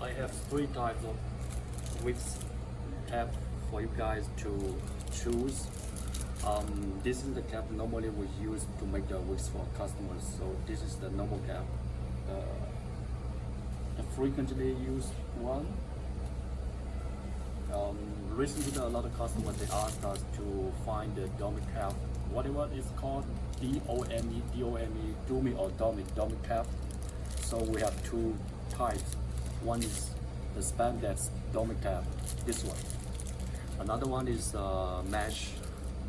I have three types of wigs cap for you guys to choose. This is the cap normally we use to make the wigs for customers. So this is the normal cap, the frequently used one. Recently, a lot of customers they asked us to find the dummy cap, whatever it's called, dummy or dummy cap. So we have two types. One is the spandex dummy cap, this one. Another one is mesh,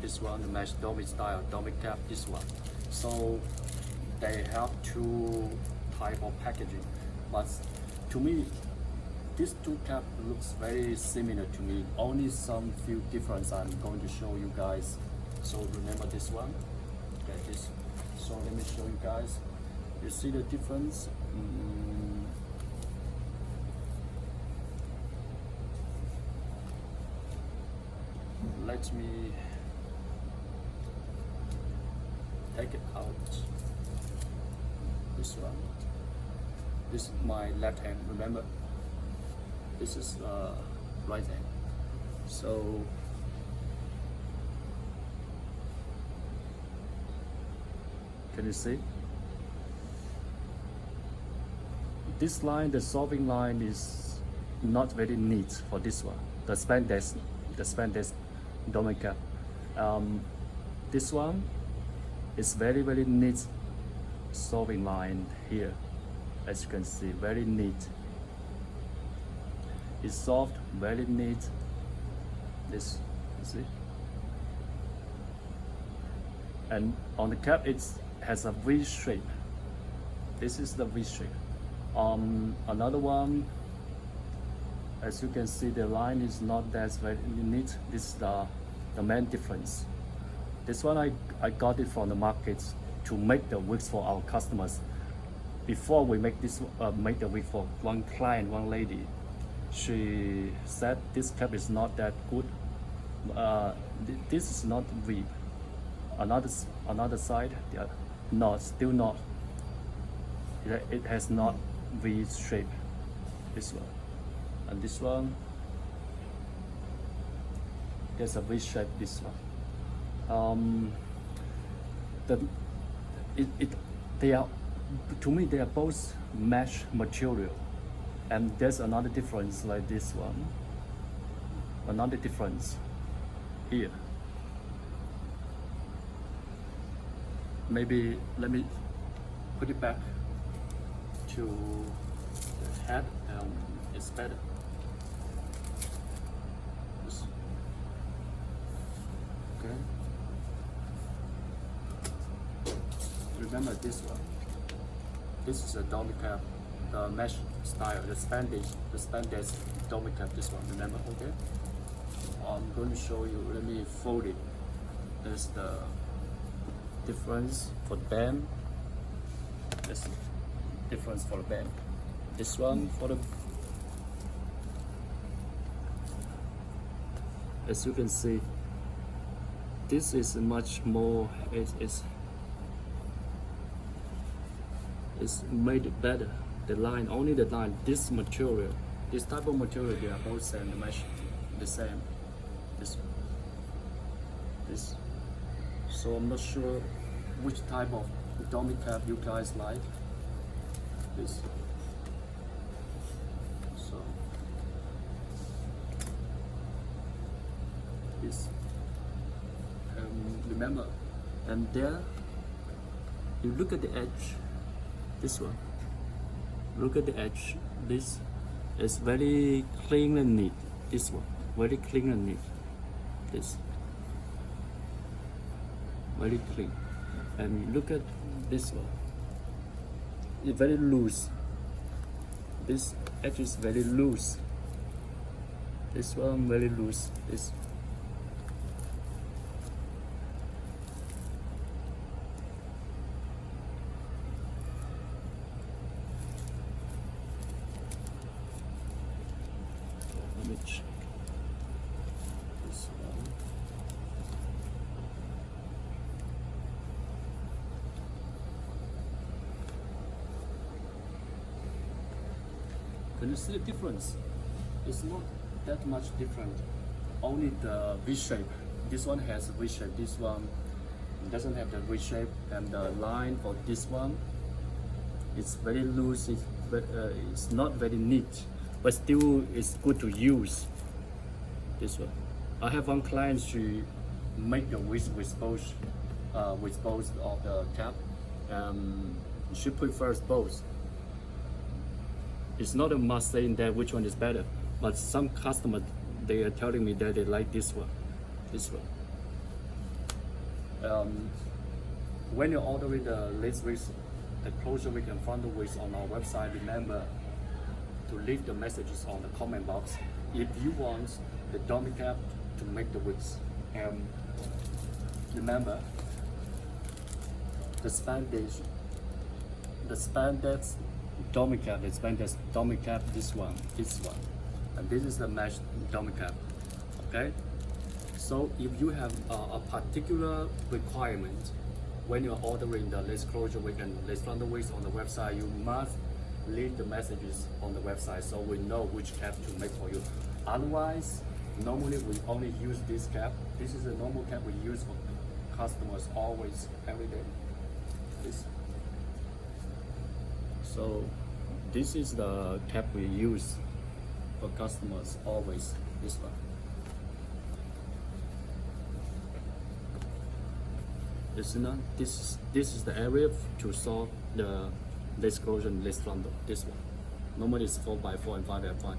this one, the mesh dummy style dummy cap, this one. So they have two type of packaging, but to me, these two cap looks very similar to me. Only some few difference I'm going to show you guys. So remember this one, okay, this. So let me show you guys. You see the difference? Let me take it out. This one. This is my left hand. Remember, this is right hand. So can you see? This line, the solving line, is not very neat for this one. The spandex dummy cap. This one is very neat solving line here. As you can see, very neat. It's soft, very neat. This, you see? And on the cap, it has a V shape. This is the V shape. Another one, as you can see, the line is not that very neat. This is the main difference. This one I got it from the market to make the wigs for our customers. Before we make this, make the wig for one client, one lady, she said this cap is not that good. This is not V. Another side, not, still not. It has not V shape. This one, and this one, there's a V shape. This one. They are, to me, they are both mesh material. And there's another difference like this one. Another difference here. Maybe let me put it back to the head. It's better. Okay. Remember this one. This is a dummy cap, the mesh style, the spandex dummy cap. This one, remember? Okay. I'm going to show you. Let me fold it. There's the difference for the band. There's difference for the band. This one for the. As you can see, this is much more. It's made better. The line, only the line. This material, this type of material, they are both same. The mesh, the same. This. So I'm not sure which type of dummy cap you guys like. This. So this. Remember, and there, you look at the edge. This one. Look at the edge. This is very clean and neat. This one, very clean and neat. This, very clean. And look at this one. It's very loose. This edge is very loose. This one very loose. This. Image. This one. Can you see the difference? It's not that much different. Only the V shape. This one has a V shape. This one doesn't have the V shape, and the line for this one, it's very loose. It's not very neat, but still it's good to use. This one. I have one client, she make the wig with both of the cap. She prefers both. It's not a must saying that which one is better, but some customers, they are telling me that they like this one. When you're ordering the lace wigs, the closure wig and frontal wigs on our website, remember to leave the messages on the comment box if you want the dummy cap to make the wigs. Remember the spandex dummy cap, this one, and this is the mesh dummy cap. Okay, so if you have a particular requirement when you're ordering the lace closure wig and lace frontal wigs on the website, you must leave the messages on the website so we know which cap to make for you. Otherwise, normally we only use this cap. This is a normal cap we use for customers always, every day. So this is the cap we use for customers always, this one. This is the area to solve the lace closure and lace frontal, this one. Normally it's 4x4 and 5x5.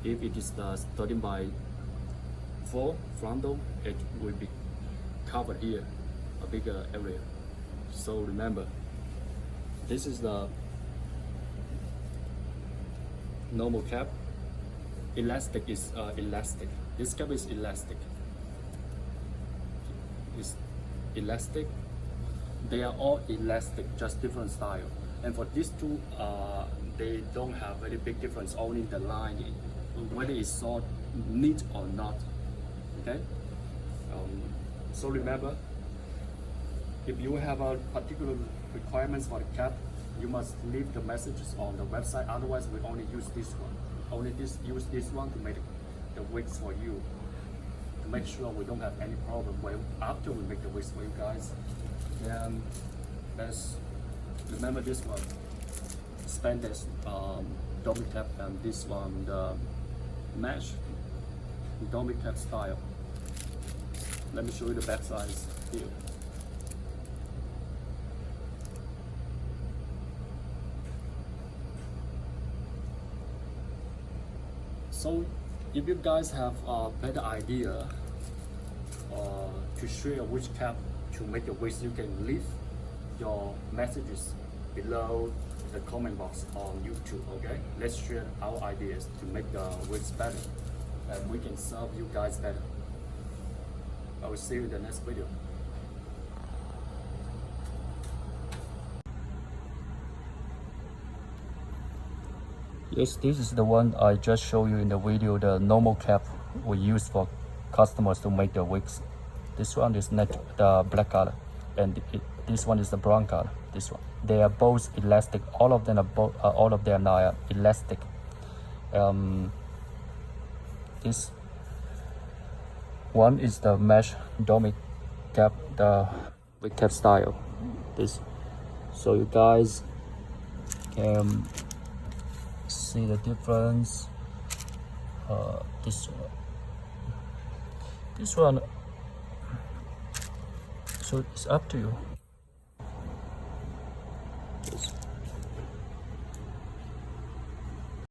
If it is the 13x4 frontal, it will be covered here, a bigger area. So remember, this is the normal cap. Elastic is elastic. This cap is elastic. It's elastic. They are all elastic, just different style. And for these two, they don't have very big difference. Only the line, whether it's so neat or not. Okay. So remember, if you have a particular requirements for the cap, you must leave the messages on the website. Otherwise, we only use this one. Use this one to make the wigs for you. To make sure we don't have any problem after we make the wigs for you guys. And let's remember this one, spandex dummy cap, and this one the mesh dummy cap style. Let me show you the back size here. So if you guys have a better idea to share which cap to make your wigs, you can leave your messages below the comment box on YouTube. Okay, let's share our ideas to make the wigs better, and we can serve you guys better. I will see you in the next video. Yes, this is the one I just showed you in the video, the normal cap we use for customers to make the wigs. This one is the black color, and this one is the brown color. This one, they are both elastic. All of them are elastic. This one is the mesh dummy cap, the wig cap style. This, so you guys can see the difference. This one, so it's up to you. This.